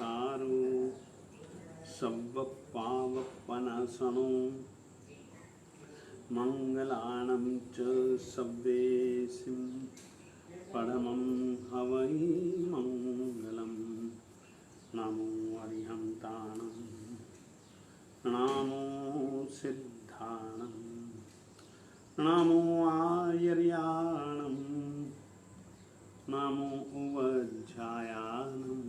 नमस्कारो सव्वपावपनासनो मंगलानं च सव्वेसिं परमं हवै मंगलम्। नमो अरिहन्ताणं नमो सिद्धाणं नमो आयर्याणं नमो उवज्झायानं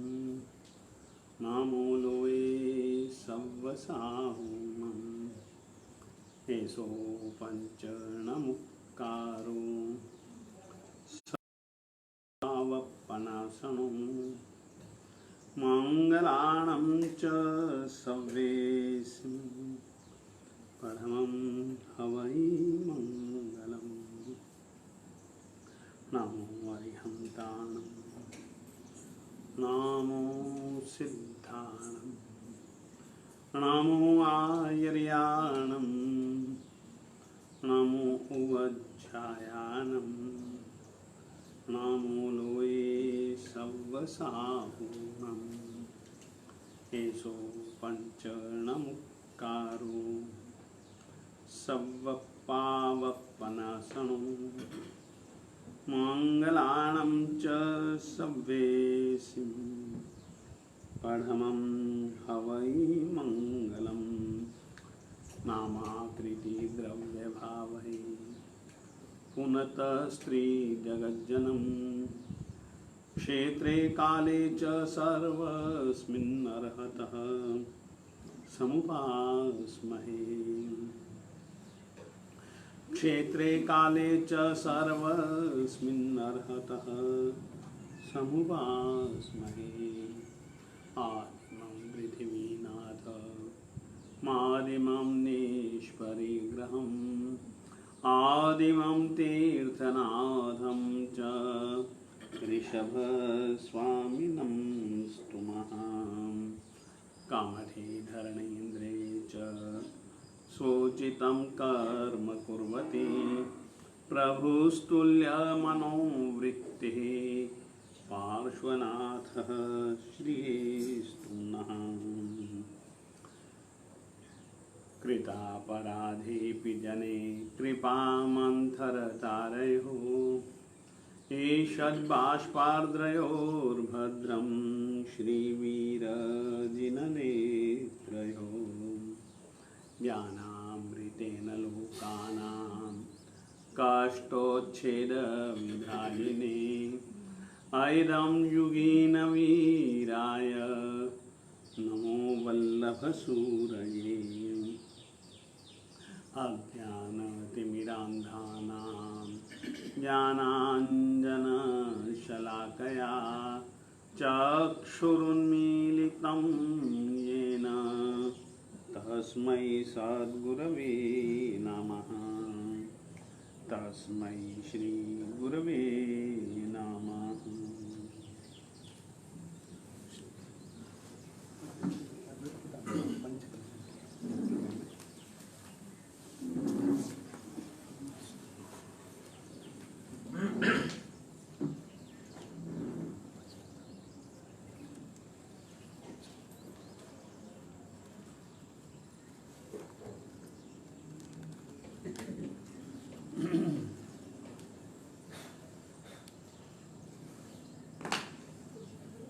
नमो लोये सव्वसाहुमं। एषो पञ्चणमुक्कारो सवप्पनासनो मंगलानं च सव्वेसिं परमं हवै मंगलम्। नमो अरिहन्ताणं नमो सिद्धाणं नमो आयर्याणं नमो उवज्झायानं नमो लोये सव्वसाहुमम्। एषो पञ्चणमुक्कारो सव्वपावपनासनो मंगलानं च सव्वेसिं परमं हवै मंगलम्। नामाकृति द्रव्यभावै पुनतः स्त्रीजगज्जनम् क्षेत्रे काले च सर्वस्मिन्नर्हतः समुपास्महे। क्षेत्रे काले च सर्वस्मिन्नर्हतः समुपास्महे। आदिमं पृथिवीनाथ मादिमं नेश्वरिग्रहम् आदिमं तीर्थनाथं च ऋषभस्वामिनं स्तुमः। कामधे धरणीन्द्रे च सोचितं कर्म कुर्वती प्रभुस्तुल्यमनोवृत्तिः पार्श्वनाथः श्रीस्तुनः। कृतापराधेऽपि जने कृपामन्थरतारयोः ईषद्बाष्पार्द्रयोर्भद्रं श्रीवीरजिननेत्रयोः। ज्ञानामृतेन लोकानां काष्ठोच्छेदविधायिने ऐदं युगीनवीराय नमो वल्लभसूरये। अज्ञानतिमिरान्धानां ज्ञानाञ्जनशलाकया चक्षुरुन्मीलितं येन तस्मै सद्गुरवे नमः। तस्मै श्रीगुरवे नमः।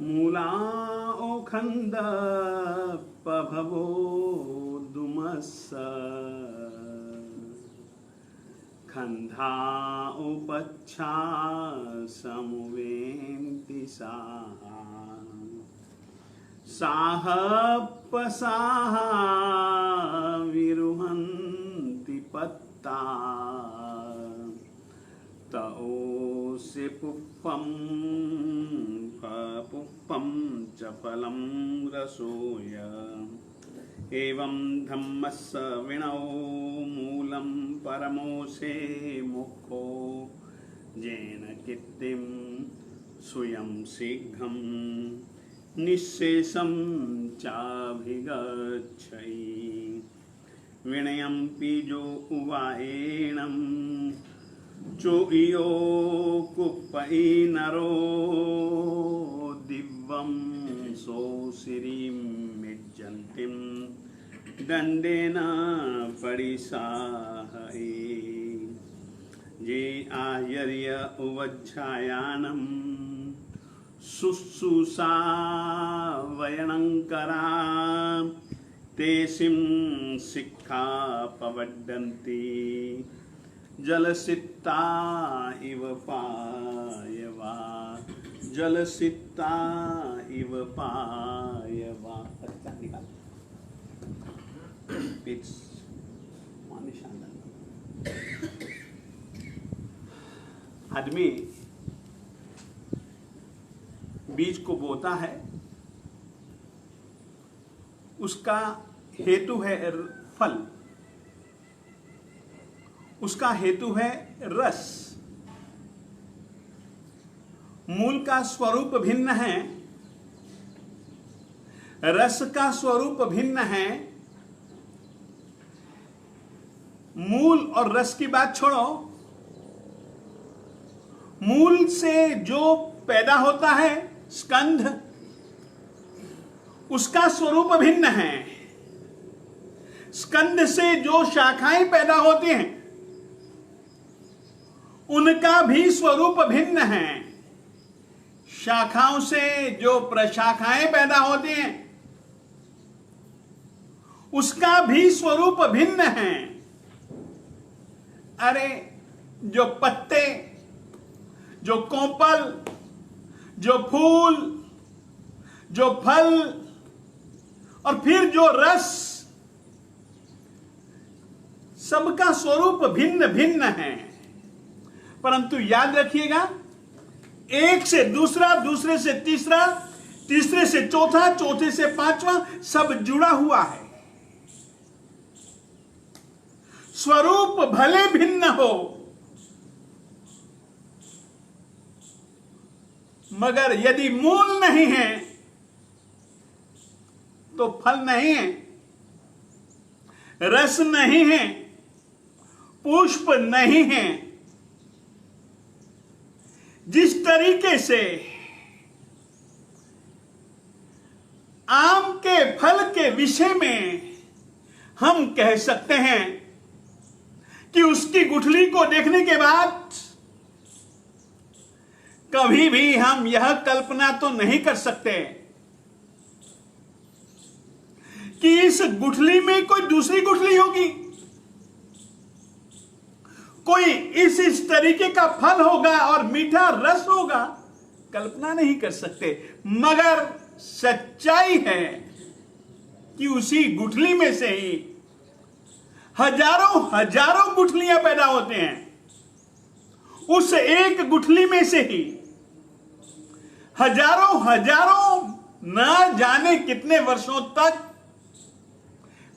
मूला ओखंदपभवो दुमस्स खंधा उपच्छा समुवेन्ति साहा साहपसाहा विरुहन्ति पत्ता तओसे पुप्पं पुप्पं च फलं रसोय एवं धम्मस्य विणौ मूलं परमोसे मुखो येन कीर्तिं स्वयं शीघ्रं निःशेषं चाभिगच्छति विनयं पीजो उवाएणं चोइयो कुप्पई नरो दिव्य वंशो श्रीं मिज्जन्तीं दंडेन परिसाहये ये आयर्य उवज्झायानं शुश्रूषा वयनंकरा तेसिं शिक्षा पवड्डन्ति जलसित्ता इव पायवा जलसित्ता इव पायवा। अच्छा निकाल पेज आदमी बीज को बोता है, उसका हेतु है फल, उसका हेतु है रस। मूल का स्वरूप भिन्न है, रस का स्वरूप भिन्न है। मूल और रस की बात छोड़ो, मूल से जो पैदा होता है स्कंध, उसका स्वरूप भिन्न है। स्कंद से जो शाखाएं पैदा होती हैं उनका भी स्वरूप भिन्न है। शाखाओं से जो प्रशाखाएं पैदा होती हैं उसका भी स्वरूप भिन्न है। अरे जो पत्ते, जो कोंपल, जो फूल, जो फल और फिर जो रस, सबका स्वरूप भिन्न भिन्न है। परंतु याद रखिएगा, एक से दूसरा, दूसरे से तीसरा, तीसरे से चौथा, चौथे से पांचवा, सब जुड़ा हुआ है। स्वरूप भले भिन्न हो मगर यदि मूल नहीं है तो फल नहीं है, रस नहीं है, पुष्प नहीं है। जिस तरीके से आम के फल के विषय में हम कह सकते हैं कि उसकी गुठली को देखने के बाद कभी भी हम यह कल्पना तो नहीं कर सकते कि इस गुठली में कोई दूसरी गुठली होगी, कोई इस तरीके का फल होगा और मीठा रस होगा। कल्पना नहीं कर सकते, मगर सच्चाई है कि उसी गुठली में से ही हजारों हजारों गुठलियां पैदा होते हैं। उस एक गुठली में से ही हजारों हजारों न जाने कितने वर्षों तक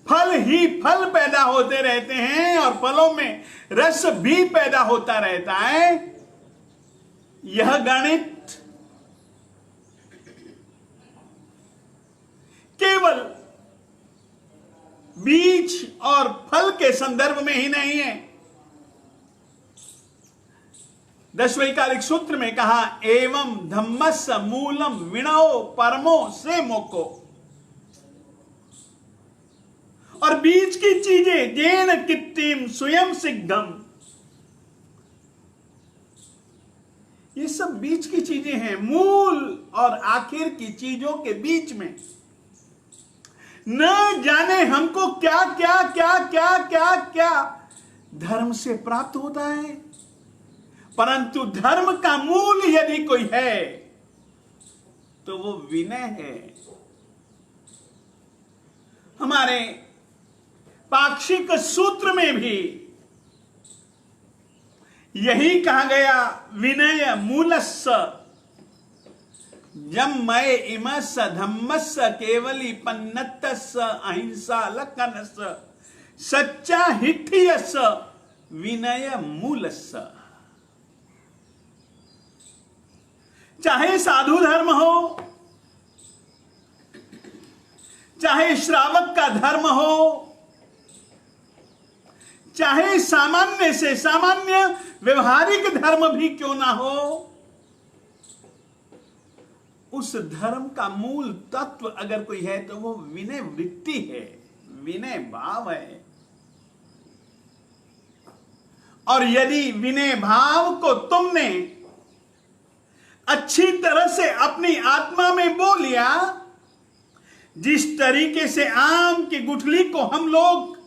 फल ही फल पैदा होते रहते हैं और फलों में रस भी पैदा होता रहता है। यह गणित केवल बीज और फल के संदर्भ में ही नहीं है। दशवैकालिक सूत्र में कहा, एवं धम्मस्य मूलम विणो परमो से मोको। और बीच की चीजें जेन कित्तिम स्वयं सिद्धम, ये सब बीच की चीजें हैं। मूल और आखिर की चीजों के बीच में न जाने हमको क्या क्या क्या क्या क्या क्या धर्म से प्राप्त होता है। परंतु धर्म का मूल यदि कोई है तो वो विनय है। हमारे पाक्षिक सूत्र में भी यही कहा गया, विनय मूलस्य जम्मय इमस्य धम्मस्य केवली पन्नतस्य अहिंसा लक्षणस्य सच्चा हिठ्यस्य विनय मूलस्य। चाहे साधु धर्म हो, चाहे श्रावक का धर्म हो, चाहे सामान्य से सामान्य व्यवहारिक धर्म भी क्यों ना हो, उस धर्म का मूल तत्व अगर कोई है तो वो विनय वृत्ति है, विनय भाव है। और यदि विनय भाव को तुमने अच्छी तरह से अपनी आत्मा में बो लिया, जिस तरीके से आम की गुठली को हम लोग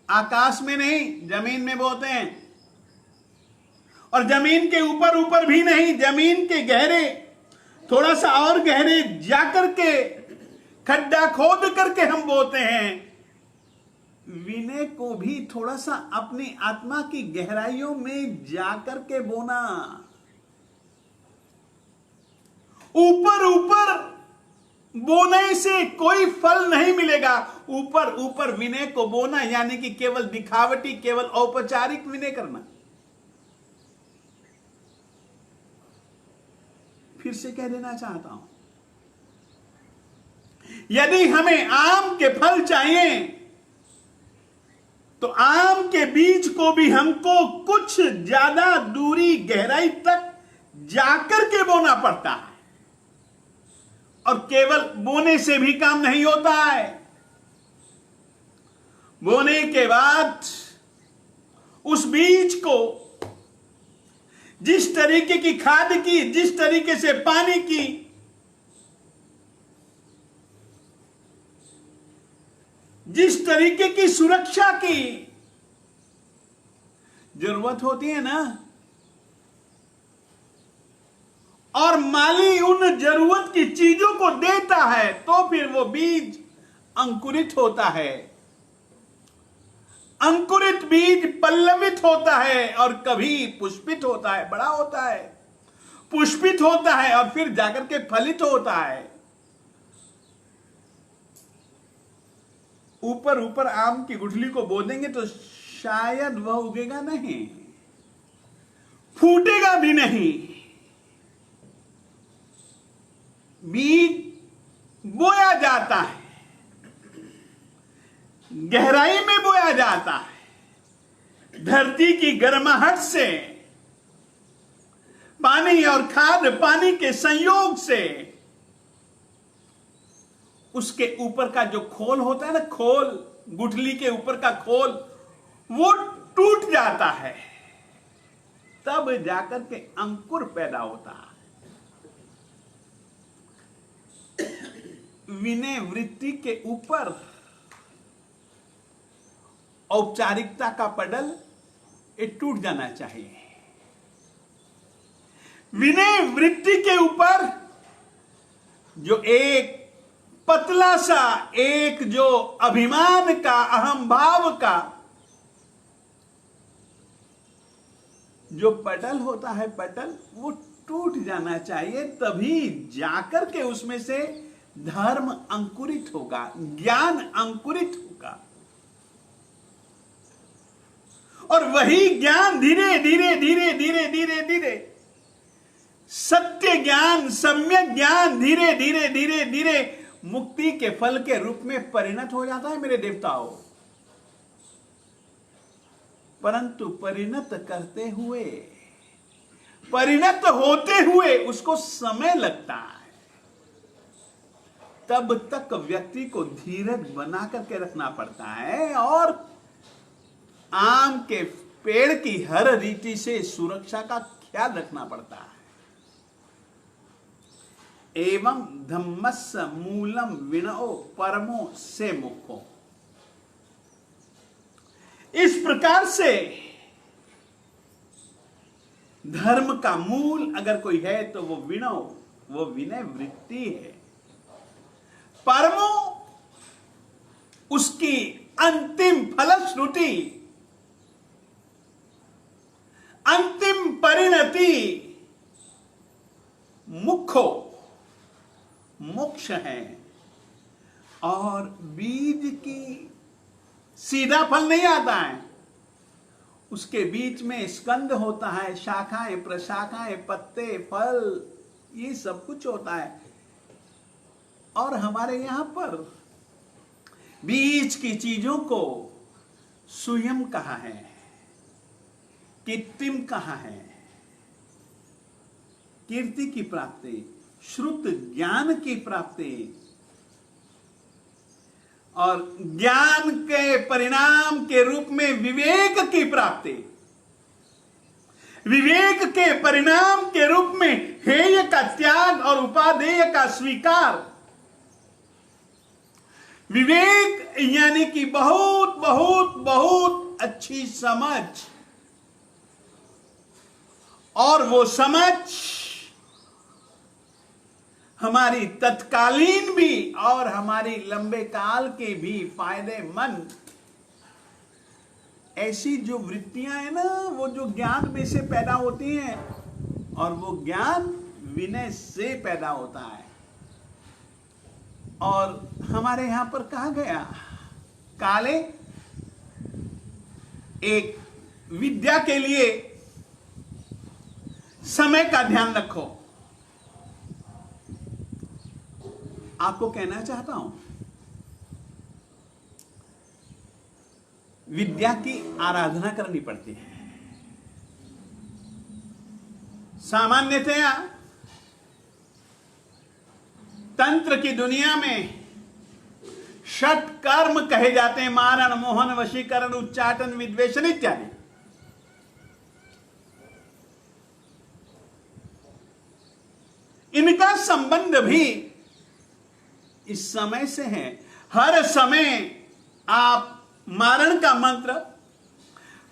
आकाश में नहीं जमीन में बोते हैं, और जमीन के ऊपर ऊपर भी नहीं, जमीन के गहरे, थोड़ा सा और गहरे जाकर के खड्डा खोद करके हम बोते हैं, विनय को भी थोड़ा सा अपनी आत्मा की गहराइयों में जाकर के बोना। ऊपर ऊपर बोने से कोई फल नहीं मिलेगा। ऊपर ऊपर विनय को बोना यानी कि केवल दिखावटी, केवल औपचारिक विनय करना। फिर से कह देना चाहता हूं, यदि हमें आम के फल चाहिए तो आम के बीज को भी हमको कुछ ज्यादा दूरी, गहराई तक जाकर के बोना पड़ता है। और केवल बोने से भी काम नहीं होता है। बोने के बाद उस बीज को जिस तरीके की खाद की, जिस तरीके से पानी की, जिस तरीके की सुरक्षा की जरूरत होती है ना, और माली उन जरूरत की चीजों को देता है, तो फिर वो बीज अंकुरित होता है। अंकुरित बीज पल्लवित होता है और कभी पुष्पित होता है, बड़ा होता है, पुष्पित होता है और फिर जाकर के फलित होता है। ऊपर ऊपर आम की गुठली को बो देंगे तो शायद वह उगेगा नहीं, फूटेगा भी नहीं। बीज बोया जाता है, गहराई में बोया जाता है, धरती की गर्माहट से, पानी और खाद पानी के संयोग से उसके ऊपर का जो खोल होता है ना, खोल, गुठली के ऊपर का खोल, वो टूट जाता है, तब जाकर के अंकुर पैदा होता है। विनय वृत्ति के ऊपर औपचारिकता का पडल ये टूट जाना चाहिए। विनय वृत्ति के ऊपर जो एक पतला सा, एक जो अभिमान का, अहम भाव का जो पटल होता है, पटल वो टूट जाना चाहिए, तभी जाकर के उसमें से धर्म अंकुरित होगा, ज्ञान अंकुरित होगा। और वही ज्ञान धीरे धीरे धीरे धीरे धीरे धीरे सत्य ज्ञान, सम्यक ज्ञान धीरे धीरे धीरे धीरे मुक्ति के फल के रूप में परिणत हो जाता है मेरे देवताओं। परंतु परिणत करते हुए, परिणत होते हुए उसको समय लगता है। तब तक व्यक्ति को धीरज बना करके रखना पड़ता है और आम के पेड़ की हर रीति से सुरक्षा का ख्याल रखना पड़ता है। एवं धम्मस्य मूलम विनयो परमो से मुखो। इस प्रकार से धर्म का मूल अगर कोई है तो वो विनय, वो विनय वृत्ति है। परमो उसकी अंतिम फलश्रुति, अंतिम परिणति मुखो, मोक्ष है। और बीज की सीधा फल नहीं आता है, उसके बीच में स्कंद होता है, शाखाएं, प्रशाखाएं, पत्ते, फल, ये सब कुछ होता है। और हमारे यहां पर बीच की चीजों को सुयम कहा है, कृत्रिम कहा है, कीर्ति की प्राप्ति, श्रुत ज्ञान की प्राप्ति और ज्ञान के परिणाम के रूप में विवेक की प्राप्ति, विवेक के परिणाम के रूप में हेय का त्याग और उपादेय का स्वीकार। विवेक यानी कि बहुत बहुत बहुत अच्छी समझ, और वो समझ हमारी तत्कालीन भी और हमारी लंबे काल के भी फायदेमंद। ऐसी जो वृत्तियां हैं ना, वो जो ज्ञान में से पैदा होती हैं, और वो ज्ञान विनय से पैदा होता है। और हमारे यहां पर कहा गया, काले एक विद्या के लिए समय का ध्यान रखो। आपको कहना चाहता हूं, विद्या की आराधना करनी पड़ती है। सामान्यतया तंत्र की दुनिया में षट कर्म कहे जाते हैं, मारण, मोहन, वशीकरण, उच्चाटन, विद्वेषण इत्यादि। इनका संबंध भी इस समय से है। हर समय आप मारण का मंत्र,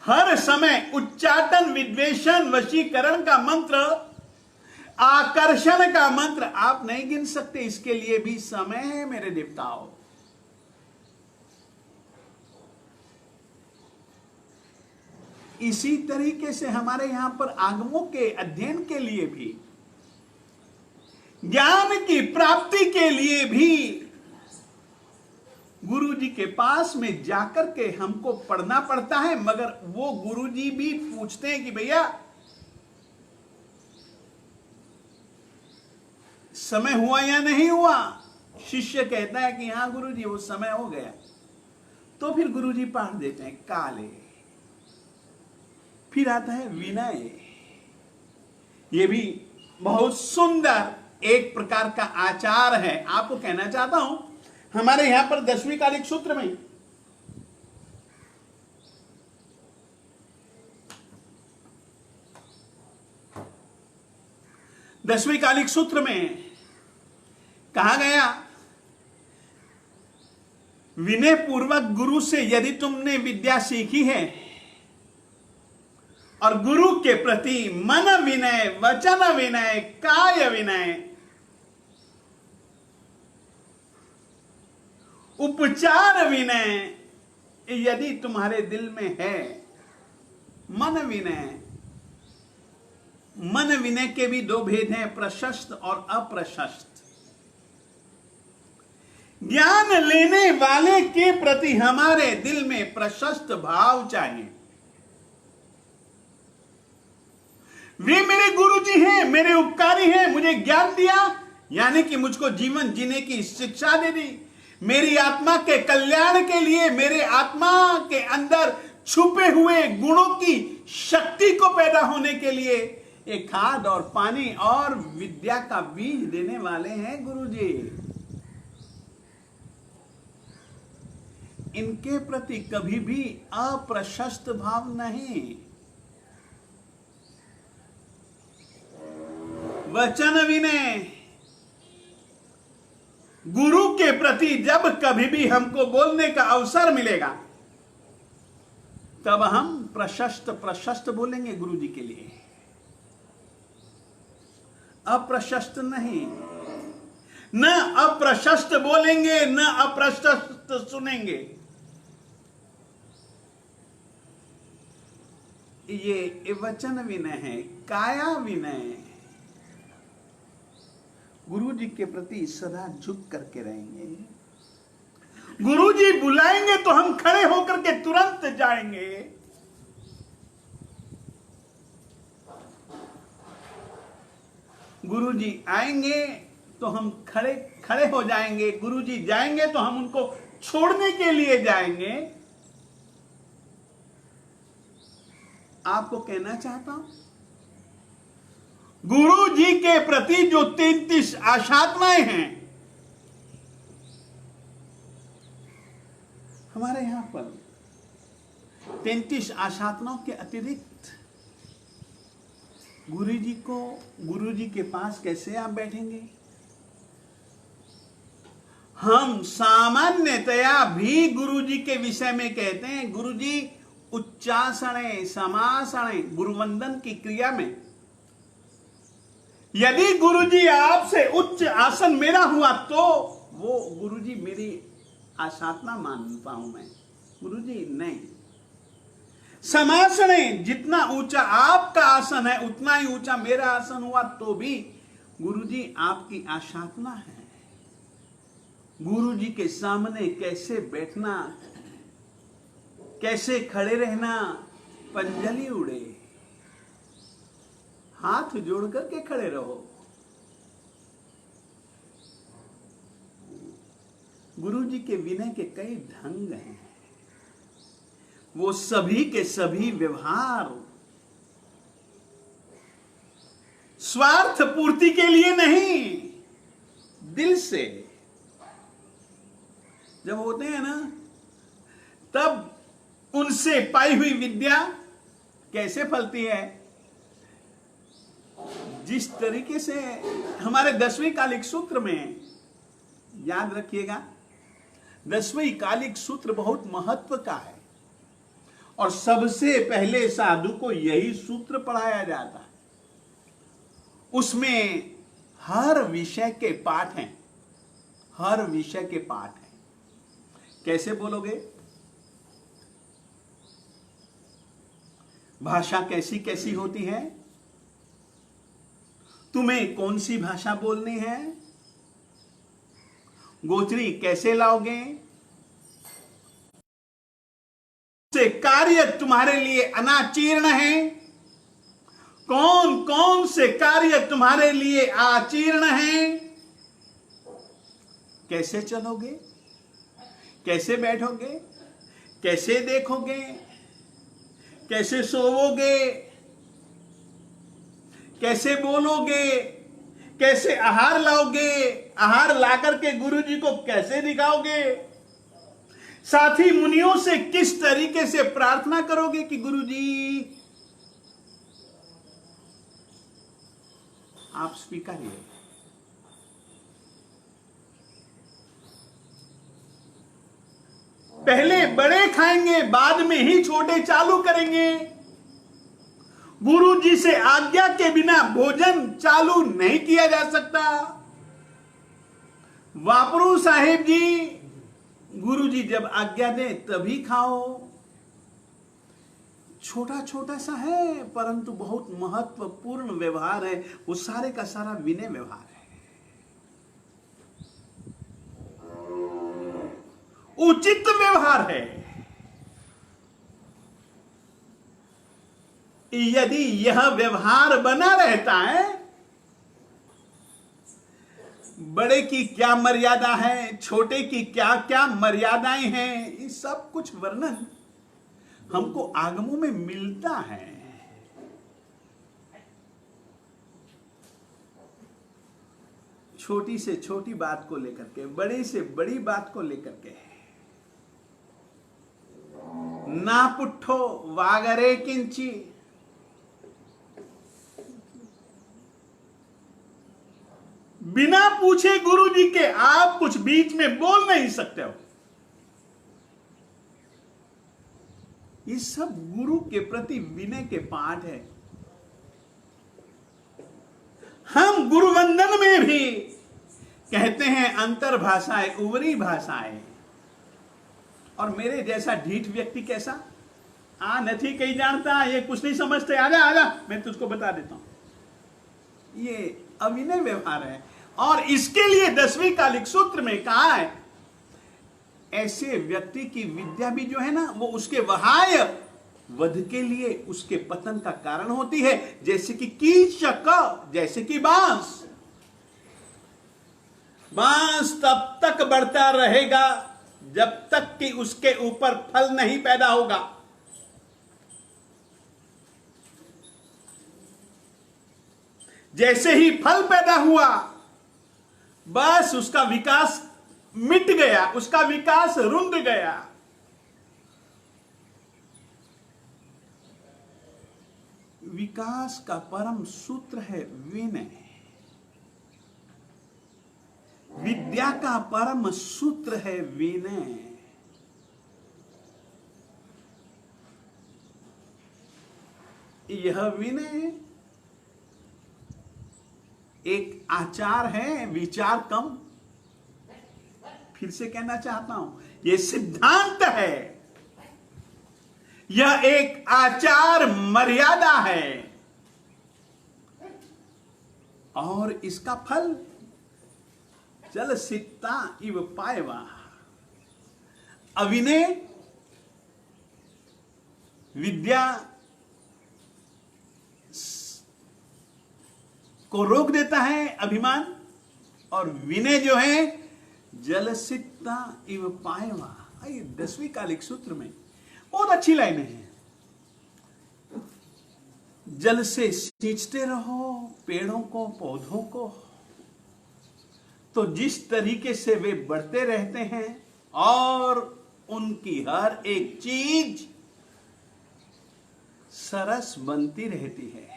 हर समय उच्चाटन, विद्वेषण, वशीकरण का मंत्र, आकर्षण का मंत्र आप नहीं गिन सकते। इसके लिए भी समय है मेरे देवताओं। इसी तरीके से हमारे यहां पर आगमों के अध्ययन के लिए भी, ज्ञान की प्राप्ति के लिए भी गुरु जी के पास में जाकर के हमको पढ़ना पड़ता है। मगर वो गुरु जी भी पूछते हैं कि भैया समय हुआ या नहीं हुआ। शिष्य कहता है कि हां गुरु जी वो समय हो गया, तो फिर गुरु जी पढ़ देते हैं काले। फिर आता है विनय। ये भी बहुत सुंदर एक प्रकार का आचार है। आपको कहना चाहता हूं, हमारे यहां पर 10वीं कालिक सूत्र में कहा गया, विनय पूर्वक गुरु से यदि तुमने विद्या सीखी है और गुरु के प्रति मन विनय, वचन विनय, काय विनय, उपचार विनय यदि तुम्हारे दिल में है, मन विनय। मन विनय के भी दो भेद हैं, प्रशस्त और अप्रशस्त। ज्ञान लेने वाले के प्रति हमारे दिल में प्रशस्त भाव चाहिए। वे मेरे गुरुजी हैं, मेरे उपकारी हैं, मुझे ज्ञान दिया, यानी कि मुझको जीवन जीने की शिक्षा दे दी, मेरी आत्मा के कल्याण के लिए, मेरे आत्मा के अंदर छुपे हुए गुणों की शक्ति को पैदा होने के लिए एक खाद और पानी और विद्या का बीज देने वाले हैं गुरुजी। इनके प्रति कभी भी अप्रशस्त भाव नहीं। वचन विनय, गुरु के प्रति जब कभी भी हमको बोलने का अवसर मिलेगा तब हम प्रशस्त बोलेंगे गुरु जी के लिए, अप्रशस्त नहीं। न अप्रशस्त बोलेंगे, न अप्रशस्त सुनेंगे। ये वचन विनय है। काया विनय, गुरु जी के प्रति सदा झुक करके रहेंगे। गुरु जी बुलाएंगे तो हम खड़े होकर के तुरंत जाएंगे। गुरु जी आएंगे तो हम खड़े हो जाएंगे। गुरु जी जाएंगे तो हम उनको छोड़ने के लिए जाएंगे। आपको कहना चाहता हूं, गुरु जी के प्रति जो 33 आशात्माएं हैं, हमारे यहां पर 33 आशात्माओं के अतिरिक्त गुरु जी के पास कैसे आप बैठेंगे? हम सामान्यतया भी गुरु जी के विषय में कहते हैं, गुरु जी उच्चासने समासने, गुरुवंदन की क्रिया में यदि गुरु जी आपसे उच्च आसन मेरा हुआ तो वो गुरु जी मेरी आशात्मा मानता हूं मैं, गुरु जी नहीं। समासने, जितना ऊंचा आपका आसन है उतना ही ऊंचा मेरा आसन हुआ तो भी गुरु जी आपकी आशात्मा है। गुरु जी के सामने कैसे बैठना, कैसे खड़े रहना, पंजलि उड़े, हाथ जोड़ करके खड़े रहो। गुरु जी के विनय के कई ढंग हैं, वो सभी के सभी व्यवहार स्वार्थ पूर्ति के लिए नहीं, दिल से जब होते हैं ना, तब उनसे पाई हुई विद्या कैसे फलती है? जिस तरीके से हमारे 10वीं कालिक सूत्र में, याद रखिएगा, 10वीं कालिक सूत्र बहुत महत्व का है और सबसे पहले साधु को यही सूत्र पढ़ाया जाता है। उसमें हर विषय के पाठ हैं, हर विषय के पाठ हैं। कैसे बोलोगे? भाषा कैसी कैसी होती है? तुम्हें कौन सी भाषा बोलनी है? गोचरी कैसे लाओगे? से कार्य तुम्हारे लिए अनाचीर्ण है, कौन कौन से कार्य तुम्हारे लिए आचीर्ण है? कैसे चलोगे? कैसे बैठोगे? कैसे देखोगे? कैसे सोवोगे? कैसे बोलोगे? कैसे आहार लाओगे? आहार लाकर के गुरु जी को कैसे दिखाओगे? साथी मुनियों से किस तरीके से प्रार्थना करोगे कि गुरु जी आप स्वीकारिए। पहले बड़े खाएंगे, बाद में ही छोटे चालू करेंगे। गुरु जी से आज्ञा के बिना भोजन चालू नहीं किया जा सकता। वापरू साहेब जी, गुरु जी जब आज्ञा दें तभी खाओ। छोटा छोटा सा है परंतु बहुत महत्वपूर्ण व्यवहार है, वो सारे का सारा विनय व्यवहार है, उचित व्यवहार है। यदि यह व्यवहार बना रहता है, बड़े की क्या मर्यादा है, छोटे की क्या क्या मर्यादाएं हैं, ये सब कुछ वर्णन हमको आगमों में मिलता है। छोटी से छोटी बात को लेकर के, बड़ी से बड़ी बात को लेकर के, ना पुट्ठो वागरे किंची, बिना पूछे गुरु जी के आप कुछ बीच में बोल नहीं सकते हो। ये सब गुरु के प्रति विनय के पाठ है। हम गुरुवंदन में भी कहते हैं अंतर भाषाएं, उवरी भाषाएं। और मेरे जैसा ढीठ व्यक्ति कैसा नहीं कहीं जानता, ये कुछ नहीं समझते, आजा आजा मैं तुझको बता देता हूं। ये अविनय व्यवहार है और इसके लिए 10वीं कालिक सूत्र में कहा है, ऐसे व्यक्ति की विद्या भी जो है ना, वो उसके वहाय वध के लिए उसके पतन का कारण होती है। जैसे कि कीचक, जैसे कि बांस। बांस तब तक बढ़ता रहेगा जब तक कि उसके ऊपर फल नहीं पैदा होगा। जैसे ही फल पैदा हुआ, बस उसका विकास मिट गया, उसका विकास रुंध गया। विकास का परम सूत्र है विनय। विद्या का परम सूत्र है विनय। यह विनय एक आचार है, विचार कम। फिर से कहना चाहता हूं, यह सिद्धांत है, यह एक आचार मर्यादा है, और इसका फल जल सिक्ता इव पायवा। अविनय विद्या को रोक देता है, अभिमान, और विनय जो है जल सिक्ता इव पायवा। ये 10वीं कालिक सूत्र में बहुत अच्छी लाइनें हैं। जल से सींचते रहो पेड़ों को, पौधों को, तो जिस तरीके से वे बढ़ते रहते हैं और उनकी हर एक चीज सरस बनती रहती है।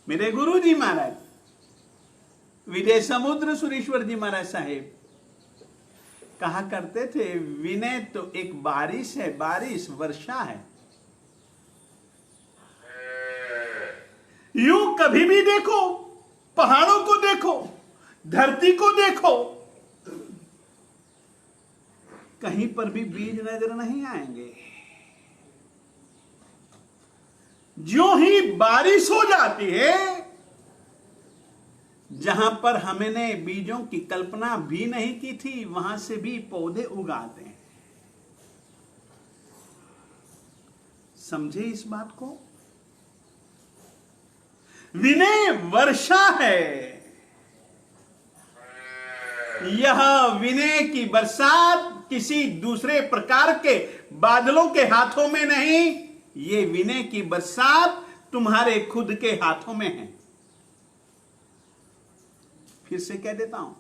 मेरे गुरु जी महाराज विजय समुद्र सुरेश्वर जी महाराज साहेब कहा करते थे, विनय तो एक बारिश है, बारिश वर्षा है। यूं कभी भी देखो, पहाड़ों को देखो, धरती को देखो, कहीं पर भी बीज नजर नहीं आएंगे। जो ही बारिश हो जाती है, जहां पर हमने बीजों की कल्पना भी नहीं की थी, वहां से भी पौधे उगाते हैं। समझे इस बात को? विनय वर्षा है। यह विनय की बरसात किसी दूसरे प्रकार के बादलों के हाथों में नहीं, ये विनय की बरसात तुम्हारे खुद के हाथों में है। फिर से कह देता हूं,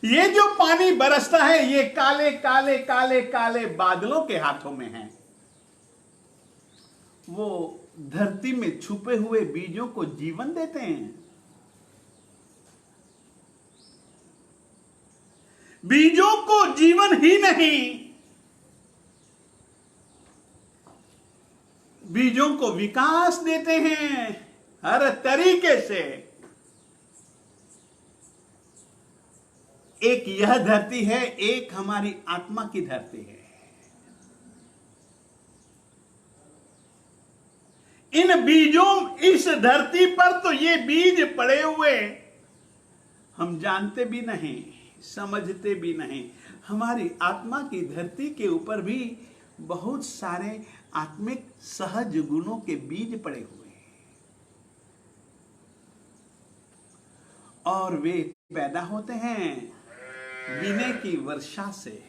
ये जो पानी बरसता है, ये काले काले काले काले बादलों के हाथों में है। वो धरती में छुपे हुए बीजों को जीवन देते हैं। बीजों को जीवन ही नहीं, बीजों को विकास देते हैं हर तरीके से। एक यह धरती है, एक हमारी आत्मा की धरती है। इन बीजों, इस धरती पर तो ये बीज पड़े हुए, हम जानते भी नहीं, समझते भी नहीं। हमारी आत्मा की धरती के ऊपर भी बहुत सारे आत्मिक सहज गुणों के बीज पड़े हुए हैं, और वे पैदा होते हैं विनय की वर्षा से।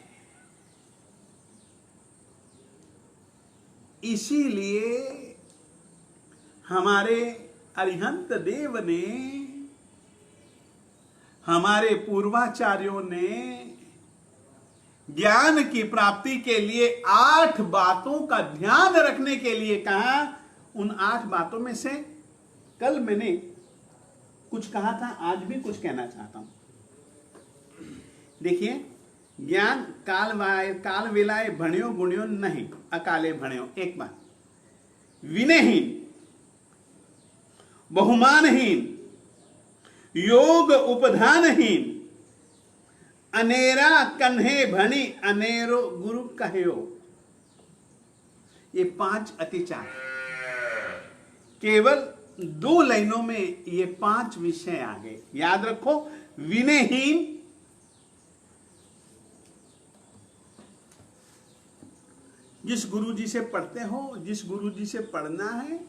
इसीलिए हमारे अरिहंत देव ने, हमारे पूर्वाचार्यों ने ज्ञान की प्राप्ति के लिए 8 बातों का ध्यान रखने के लिए कहा। उन 8 बातों में से कल मैंने कुछ कहा था, आज भी कुछ कहना चाहता हूं। देखिए, ज्ञान काल वेलाए भणियो गुणियो नहीं, अकाले भणियो। एक बात, विनयहीन, बहुमानहीन, योग उपधानहीन, अनेरा कन्हे भणी अनेरो गुरु कहयो। ये 5 अतिचार, केवल 2 लाइनों में ये 5 विषय आ गए। याद रखो, विनयहीन, जिस गुरु जी से पढ़ते हो, जिस गुरु जी से पढ़ना है,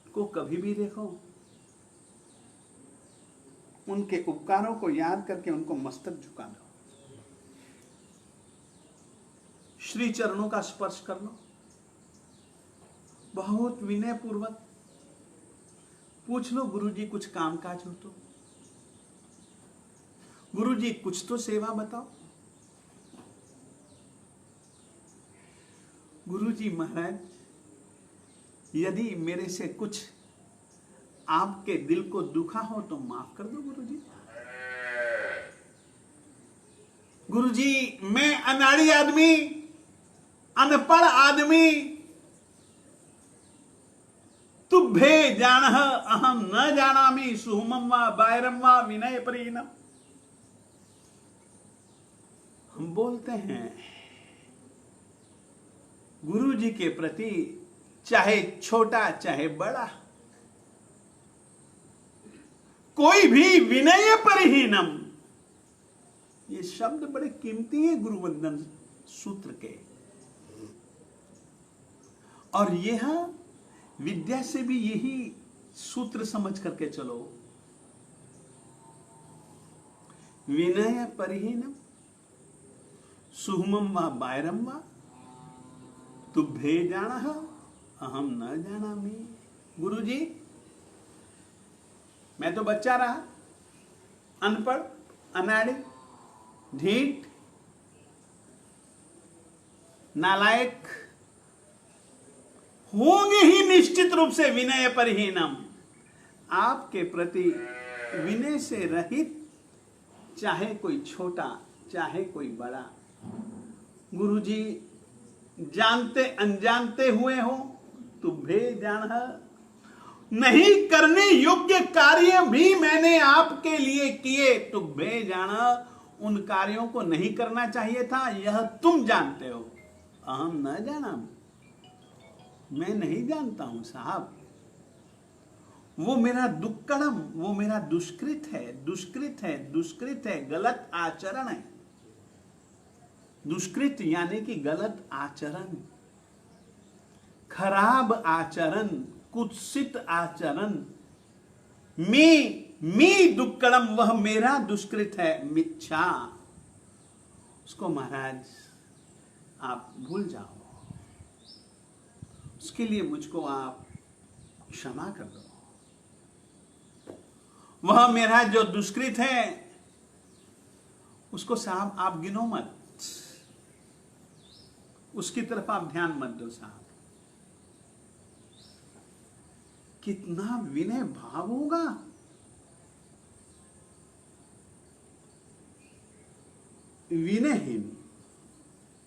को कभी भी देखो, उनके उपकारों को याद करके उनको मस्तक झुका दो, श्री चरणों का स्पर्श कर लो, बहुत विनय पूर्वक पूछ लो, गुरुजी कुछ काम काज हो तो, गुरुजी कुछ तो सेवा बताओ। गुरुजी महाराज, यदि मेरे से कुछ आपके दिल को दुखा हो तो माफ कर दो गुरुजी। गुरुजी, मैं अनाड़ी आदमी, अनपढ़ आदमी, तुभ्ये जानह अहम न जानामि सुहुमम वा बायरम वा विनय परिहीनम। हम बोलते हैं गुरु जी के प्रति, चाहे छोटा चाहे बड़ा, कोई भी विनय परिहीनम, ये शब्द बड़े कीमती हैं गुरुवंदन सूत्र के। और यह विद्या से भी यही सूत्र समझ करके चलो, विनय परिहीनम सुहुमम वा बायरम वा तुभ्ये जानह अहम न जानामि। गुरुजी, मैं तो बच्चा रहा, अनपढ़, अनाड़ी, ढीठ, नालायक, होंगे ही निश्चित रूप से विनय परिहीनम। आपके प्रति विनय से रहित, चाहे कोई छोटा चाहे कोई बड़ा, गुरुजी जानते अनजानते हुए हो तुभ्ये जानह, नहीं करने योग्य कार्य भी मैंने आपके लिए किए, तुभ्ये जानह, उन कार्यों को नहीं करना चाहिए था, यह तुम जानते हो। अहम न जाना, मैं नहीं जानता हूं साहब, वो मेरा दुक्कड़म, वो मेरा दुष्कृत है, दुष्कृत है, दुष्कृत है, गलत आचरण है। दुष्कृत यानी कि गलत आचरण, खराब आचरण, कुत्सित आचरण। मी दुक्कड़म, वह मेरा दुष्कृत है, मिच्छा, उसको महाराज आप भूल जाओ, उसके लिए मुझको आप क्षमा कर दो। वह मेरा जो दुष्कृत है उसको साहब आप गिनो मत, उसकी तरफ आप ध्यान मत दो साहब। कितना विनय भाव होगा। विनयहीन,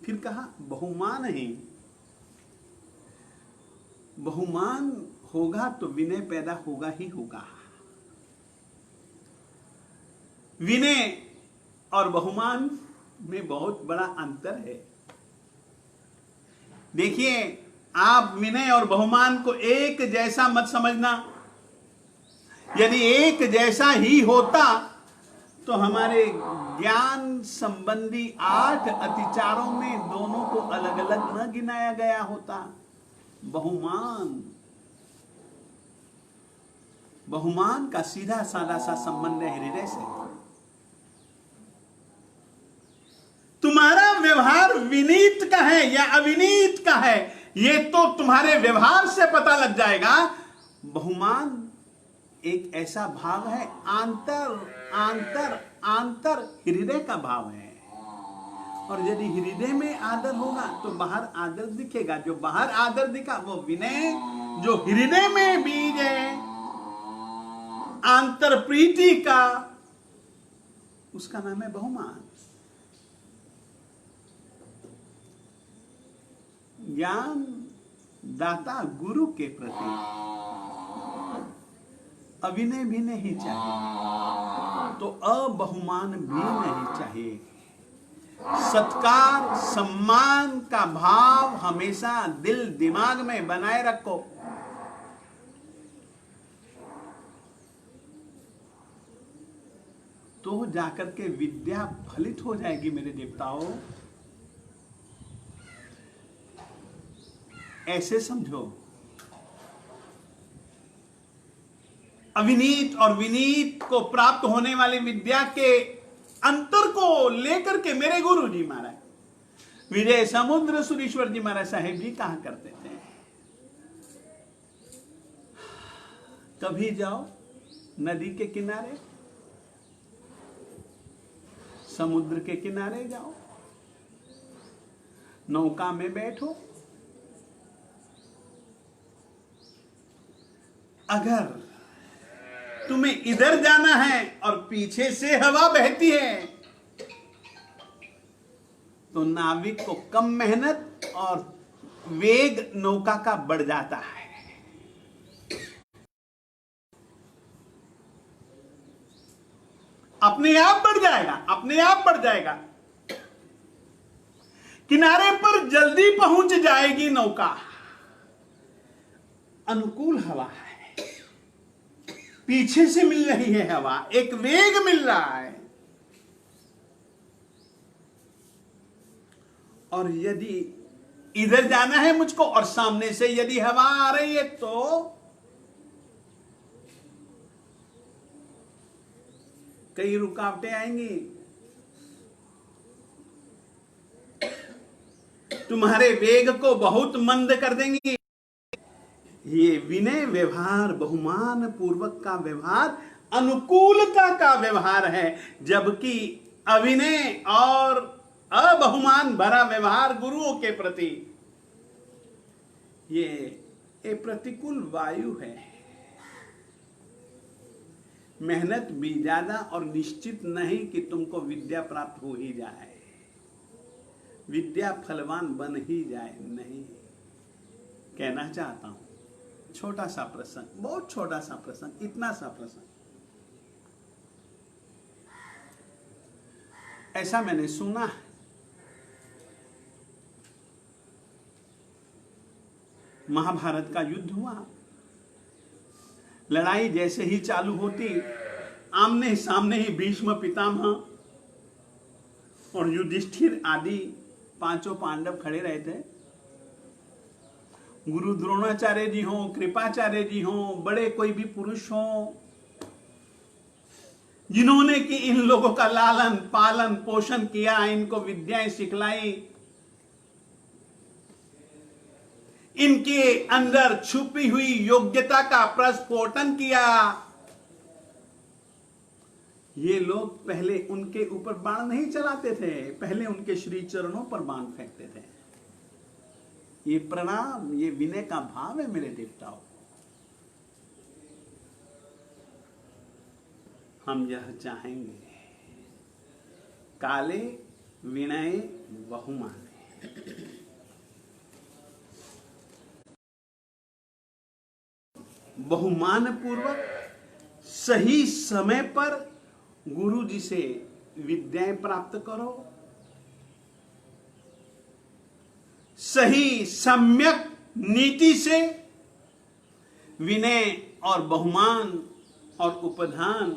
फिर कहा बहुमानहीन। बहुमान होगा तो विनय पैदा होगा ही होगा। विनय और बहुमान में बहुत बड़ा अंतर है। देखिए, आप विनय और बहुमान को एक जैसा मत समझना। यदि एक जैसा ही होता तो हमारे ज्ञान संबंधी 8 अतिचारों में दोनों को अलग अलग न गिनाया गया होता। बहुमान का सीधा साधा सा संबंध है हृदय से। तुम्हारा व्यवहार विनीत का है या अविनीत का है, ये तो तुम्हारे व्यवहार से पता लग जाएगा। बहुमान एक ऐसा भाव है, आंतर हृदय का भाव है। और यदि हृदय में आदर होगा तो बाहर आदर दिखेगा। जो बाहर आदर दिखा वो विनय, जो हृदय में बीज है आंतर प्रीति का, उसका नाम है बहुमान। ज्ञान दाता गुरु के प्रति अविनय भी नहीं चाहिए तो अबहुमान भी नहीं चाहिए। सत्कार सम्मान का भाव हमेशा दिल दिमाग में बनाए रखो। तो जाकर के विद्या फलित हो जाएगी मेरे देवताओं। ऐसे समझो, अविनीत और विनीत को प्राप्त होने वाली विद्या के अंतर को लेकर के मेरे गुरु जी महाराज विजय समुद्र सुरेश्वर जी महाराज साहेब जी कहा करते थे, कभी जाओ नदी के किनारे, समुद्र के किनारे जाओ, नौका में बैठो, अगर तुम्हें इधर जाना है और पीछे से हवा बहती है तो नाविक को कम मेहनत और वेग नौका का बढ़ जाता है। अपने आप बढ़ जाएगा, अपने आप बढ़ जाएगा। किनारे पर जल्दी पहुंच जाएगी नौका। अनुकूल हवा है, पीछे से मिल रही है हवा, एक वेग मिल रहा है। और यदि इधर जाना है मुझको और सामने से यदि हवा आ रही है तो कई रुकावटें आएंगी, तुम्हारे वेग को बहुत मंद कर देंगी। ये विनय व्यवहार, बहुमान पूर्वक का व्यवहार अनुकूलता का व्यवहार है, जबकि अविनय और अबहुमान भरा व्यवहार गुरुओं के प्रति ये प्रतिकूल वायु है। मेहनत भी ज्यादा और निश्चित नहीं कि तुमको विद्या प्राप्त हो ही जाए, विद्या फलवान बन ही जाए, नहीं। कहना चाहता हूं, छोटा सा प्रसंग, बहुत छोटा सा प्रसंग, इतना सा प्रसंग। ऐसा मैंने सुना है, महाभारत का युद्ध हुआ, लड़ाई जैसे ही चालू होती, आमने सामने ही भीष्म पितामह और युधिष्ठिर आदि पांचों पांडव खड़े रहते। गुरु द्रोणाचार्य जी हों, कृपाचार्य जी हों, बड़े कोई भी पुरुष हों, जिन्होंने कि इन लोगों का लालन पालन पोषण किया, इनको विद्याएं सिखलाई, इनके अंदर छुपी हुई योग्यता का प्रस्फोटन किया, ये लोग पहले उनके ऊपर बाण नहीं चलाते थे, पहले उनके श्री चरणों पर बाण फेंकते थे। ये प्रणाम, ये विनय का भाव है मेरे देवताओं। हम यह चाहेंगे, काले विनय बहुमाने, बहुमान पूर्वक सही समय पर गुरु जी से विद्याएं प्राप्त करो, सही सम्यक नीति से विनय और बहुमान और उपधान,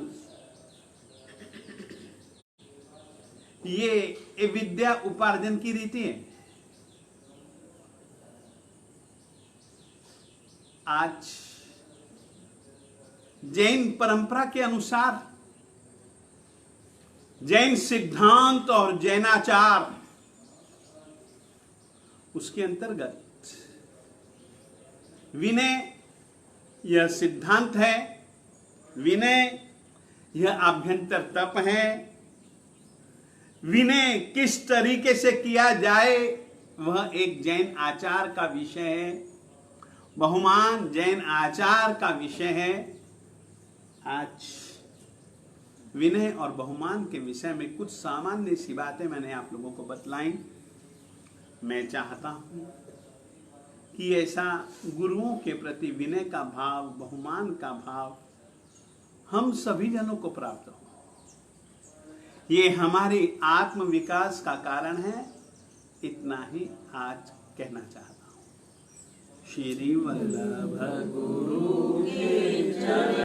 ये विद्या उपार्जन की रीति है। आज जैन परंपरा के अनुसार, जैन सिद्धांत और जैनाचार, उसके अंतर्गत विनय यह सिद्धांत है, विनय यह आभ्यंतर तप है, विनय किस तरीके से किया जाए वह एक जैन आचार का विषय है, बहुमान जैन आचार का विषय है। आज विनय और बहुमान के विषय में कुछ सामान्य सी बातें मैंने आप लोगों को बतलाई। मैं चाहता हूं कि ऐसा गुरुओं के प्रति विनय का भाव, बहुमान का भाव हम सभी जनों को प्राप्त हो। ये हमारे आत्म विकास का कारण है। इतना ही आज कहना चाहता हूं। श्री वल्लभ गुरु के